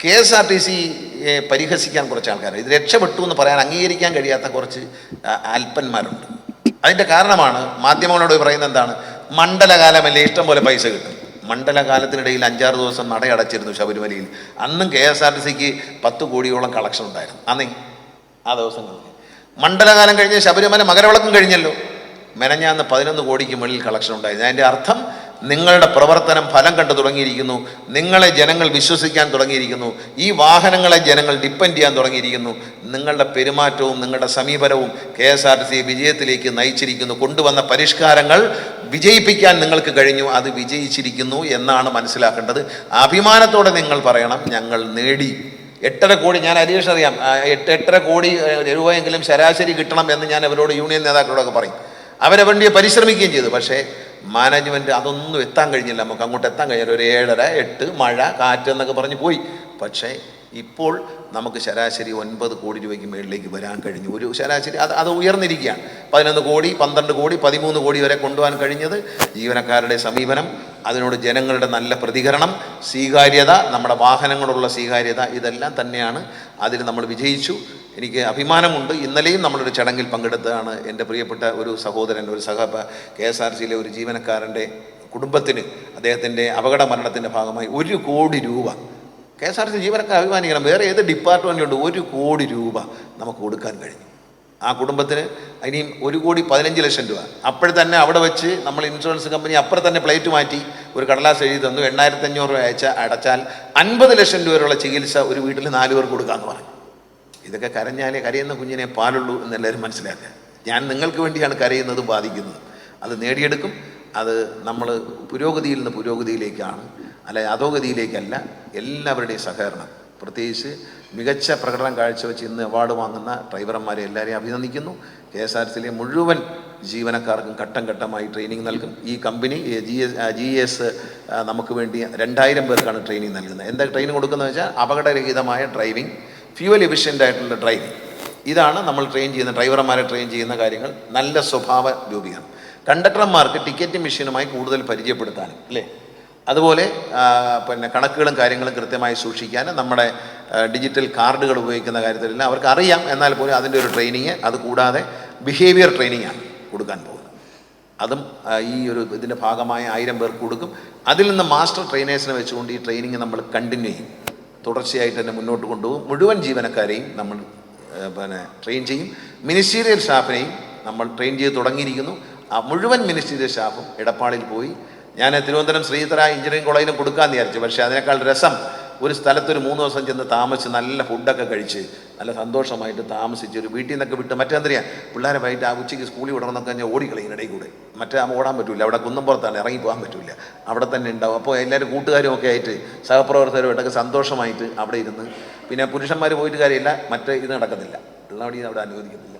KSRTC പരിഹസിക്കാൻ കുറച്ച് ആൾക്കാർ, ഇത് രക്ഷപ്പെട്ടു എന്ന് പറയാൻ അംഗീകരിക്കാൻ കഴിയാത്ത കുറച്ച് അല്പന്മാരുണ്ട്. അതിൻ്റെ കാരണമാണ് മാധ്യമങ്ങളോട് പറയുന്നത് എന്താണ്, മണ്ഡലകാലമല്ലേ, ഇഷ്ടം പോലെ പൈസ കിട്ടും. മണ്ഡലകാലത്തിനിടയിൽ 5-6 ദിവസം നടയടച്ചിരുന്നു ശബരിമലയിൽ. അന്നും KSRTCക്ക് 10 കോടിയോളം കളക്ഷൻ ഉണ്ടായിരുന്നു അന്നേ ആ ദിവസങ്ങളിൽ. മണ്ഡലകാലം കഴിഞ്ഞ് ശബരിമല മകരവിളക്കും കഴിഞ്ഞല്ലോ, മെനഞ്ഞാന്ന് 11 കോടിക്ക് മുകളിൽ കളക്ഷൻ ഉണ്ടായിരുന്നു. അതിൻ്റെ അർത്ഥം നിങ്ങളുടെ പ്രവർത്തനം ഫലം കണ്ടു തുടങ്ങിയിരിക്കുന്നു, നിങ്ങളെ ജനങ്ങൾ വിശ്വസിക്കാൻ തുടങ്ങിയിരിക്കുന്നു, ഈ വാഹനങ്ങളെ ജനങ്ങൾ ഡിപ്പെൻഡ് ചെയ്യാൻ തുടങ്ങിയിരിക്കുന്നു. നിങ്ങളുടെ പെരുമാറ്റവും നിങ്ങളുടെ സമീപനവും KSRTC വിജയത്തിലേക്ക് നയിച്ചിരിക്കുന്നു. കൊണ്ടുവന്ന പരിഷ്കാരങ്ങൾ വിജയിപ്പിക്കാൻ നിങ്ങൾക്ക് കഴിഞ്ഞു, അത് വിജയിച്ചിരിക്കുന്നു എന്നാണ് മനസ്സിലാക്കേണ്ടത്. അഭിമാനത്തോടെ നിങ്ങൾ പറയണം, ഞങ്ങൾ നേടി 8.5 കോടി. ഞാൻ അരീഷ് അറിയാം, 8.5 കോടി രൂപയെങ്കിലും ശരാശരി കിട്ടണം എന്ന് ഞാൻ അവരോട്, യൂണിയൻ നേതാക്കളോടൊക്കെ പറയും. അവരെ വേണ്ടി പരിശ്രമിക്കുകയും ചെയ്തു. പക്ഷേ മാനേജ്മെൻറ്റ് അതൊന്നും എത്താൻ കഴിഞ്ഞില്ല. നമുക്ക് അങ്ങോട്ട് എത്താൻ കഴിഞ്ഞില്ല. ഒരു 7.5, 8, മഴ, കാറ്റ് എന്നൊക്കെ പറഞ്ഞ് പോയി. പക്ഷേ ഇപ്പോൾ നമുക്ക് ശരാശരി 9 കോടി രൂപയ്ക്ക് മുകളിലേക്ക് വരാൻ കഴിഞ്ഞു. ഒരു ശരാശരി അത് ഉയർന്നിരിക്കുകയാണ്. 11 കോടി, 12 കോടി, 13 കോടി വരെ കൊണ്ടുപോകാൻ കഴിഞ്ഞത് ജീവനക്കാരുടെ സമീപനം, അതിനോട് ജനങ്ങളുടെ നല്ല പ്രതികരണം, സ്വീകാര്യത, നമ്മുടെ വാഹനങ്ങളുള്ള സ്വീകാര്യത, ഇതെല്ലാം തന്നെയാണ്. അതിൽ നമ്മൾ വിജയിച്ചു. എനിക്ക് അഭിമാനമുണ്ട്. ഇന്നലെയും നമ്മളൊരു ചടങ്ങിൽ പങ്കെടുത്തതാണ്. എൻ്റെ പ്രിയപ്പെട്ട ഒരു സഹോദരൻ, ഒരു KSRTCയിലെ ഒരു ജീവനക്കാരൻ്റെ കുടുംബത്തിന് അദ്ദേഹത്തിൻ്റെ അപകട മരണത്തിൻ്റെ ഭാഗമായി 1 കോടി രൂപ KSRTC ജീവനക്കാർ അഭിമാനിക്കണം. വേറെ ഏത് ഡിപ്പാർട്ട്മെൻറ്റുണ്ട് 1 കോടി രൂപ നമുക്ക് കൊടുക്കാൻ കഴിഞ്ഞു ആ കുടുംബത്തിന്. ഇനിയും 1,15,00,000 രൂപ. അപ്പോഴത്തന്നെ അവിടെ വെച്ച് നമ്മൾ ഇൻഷുറൻസ് കമ്പനി അപ്പുറം തന്നെ പ്ലേറ്റ് മാറ്റി ഒരു കടലാസ് എഴുതി തന്നു. 8,500 രൂപ അടച്ചാൽ 50 ലക്ഷം രൂപ വരെയുള്ള ചികിത്സ ഒരു വീട്ടിൽ 4 പേർക്ക് കൊടുക്കാമെന്ന് പറഞ്ഞു. ഇതൊക്കെ കരഞ്ഞാലേ കരയുന്ന കുഞ്ഞിനെ പാലുള്ളൂ എന്നെല്ലാവരും മനസ്സിലാക്കുക. ഞാൻ നിങ്ങൾക്ക് വേണ്ടിയാണ് കരയുന്നതും ബാധിക്കുന്നത്. അത് നേടിയെടുക്കും. അത് നമ്മൾ പുരോഗതിയിൽ നിന്ന് പുരോഗതിയിലേക്കാണ്, അല്ല അധോഗതിയിലേക്കല്ല. എല്ലാവരുടെയും സഹകരണം, പ്രത്യേകിച്ച് മികച്ച പ്രകടനം കാഴ്ചവെച്ച് ഇന്ന് അവാർഡ് വാങ്ങുന്ന ഡ്രൈവർമാരെ എല്ലാവരെയും അഭിനന്ദിക്കുന്നു. KSRTCയിലെ മുഴുവൻ ജീവനക്കാർക്കും ഘട്ടം ഘട്ടമായി ട്രെയിനിങ് നൽകും. ഈ കമ്പനി GS നമുക്ക് വേണ്ടി 2000 പേർക്കാണ് ട്രെയിനിങ് നൽകുന്നത്. എന്താ ട്രെയിനിങ് കൊടുക്കുന്നത് വെച്ചാൽ അപകടരഹിതമായ ഡ്രൈവിംഗ്, ഫ്യൂവൽ എഫിഷ്യൻ്റ് ആയിട്ടുള്ള ഡ്രൈവിംഗ്. ഇതാണ് നമ്മൾ ട്രെയിൻ ചെയ്യുന്ന, ഡ്രൈവർമാരെ ട്രെയിൻ ചെയ്യുന്ന കാര്യങ്ങൾ. നല്ല സ്വഭാവ രൂപീകരണം, കണ്ടക്ടർമാർക്ക് ടിക്കറ്റ് മെഷീനുമായി കൂടുതൽ പരിചയപ്പെടുത്താനും, അല്ലേ, അതുപോലെ പിന്നെ കണക്കുകളും കാര്യങ്ങളും കൃത്യമായി സൂക്ഷിക്കാനും, നമ്മുടെ ഡിജിറ്റൽ കാർഡുകൾ ഉപയോഗിക്കുന്ന കാര്യത്തിലെല്ലാം അവർക്ക് അറിയാം. എന്നാൽ പോലും അതിൻ്റെ ഒരു ട്രെയിനിങ്, അത് കൂടാതെ ബിഹേവിയർ ട്രെയിനിങ്ങാണ് കൊടുക്കാൻ പോകുന്നത്. അതും ഈ ഇതിൻ്റെ ഭാഗമായ 1000 പേർക്ക് കൊടുക്കും. അതിൽ നിന്ന് മാസ്റ്റർ ട്രെയിനേഴ്സിനെ വെച്ചുകൊണ്ട് ഈ ട്രെയിനിങ് നമ്മൾ കണ്ടിന്യൂ ചെയ്യും, തുടർച്ചയായിട്ട് തന്നെ മുന്നോട്ട് കൊണ്ടുപോകും. മുഴുവൻ ജീവനക്കാരെയും നമ്മൾ ട്രെയിൻ ചെയ്യും. മിനിസ്റ്റീരിയൽ സ്റ്റാഫിനെയും നമ്മൾ ട്രെയിൻ ചെയ്ത് തുടങ്ങിയിരിക്കുന്നു. ആ മുഴുവൻ മിനിസ്റ്റീരിയൽ സ്റ്റാഫും എടപ്പാളിൽ പോയി. ഞാൻ തിരുവനന്തപുരം ശ്രീധര എഞ്ചിനീയറിംഗ് കോളേജിലും കൊടുക്കാമെന്ന് വിചാരിച്ചു. പക്ഷേ അതിനേക്കാൾ രസം ഒരു സ്ഥലത്തൊരു 3 ദിവസം ചെന്ന് താമസിച്ച് നല്ല ഫുഡൊക്കെ കഴിച്ച് നല്ല സന്തോഷമായിട്ട് താമസിച്ച് ഒരു വീട്ടിൽ നിന്നൊക്കെ വിട്ട്, മറ്റെന്തറിയാ പിള്ളേരെ വൈകിട്ട് ആ ഉച്ചയ്ക്ക് സ്കൂളിൽ വിടണമെന്നൊക്കെ കഴിഞ്ഞാൽ ഓടിക്കളയും ഇടയിൽ കൂടെ. മറ്റേ ഓടാൻ പറ്റില്ല, അവിടെ കുന്നമ്പുറത്താണ്, ഇറങ്ങി പോകാൻ പറ്റില്ല, അവിടെ തന്നെ ഉണ്ടാവും. അപ്പോൾ എല്ലാവരും കൂട്ടുകാരും ഒക്കെ ആയിട്ട് സഹപ്രവർത്തകരുമായിട്ടൊക്കെ സന്തോഷമായിട്ട് അവിടെ ഇരുന്ന്, പിന്നെ പുരുഷന്മാർ പോയിട്ട് കാര്യമില്ല, മറ്റേ ഇത് നടക്കത്തില്ല, പിള്ളേർ അവിടെ അനുവദിക്കത്തില്ല.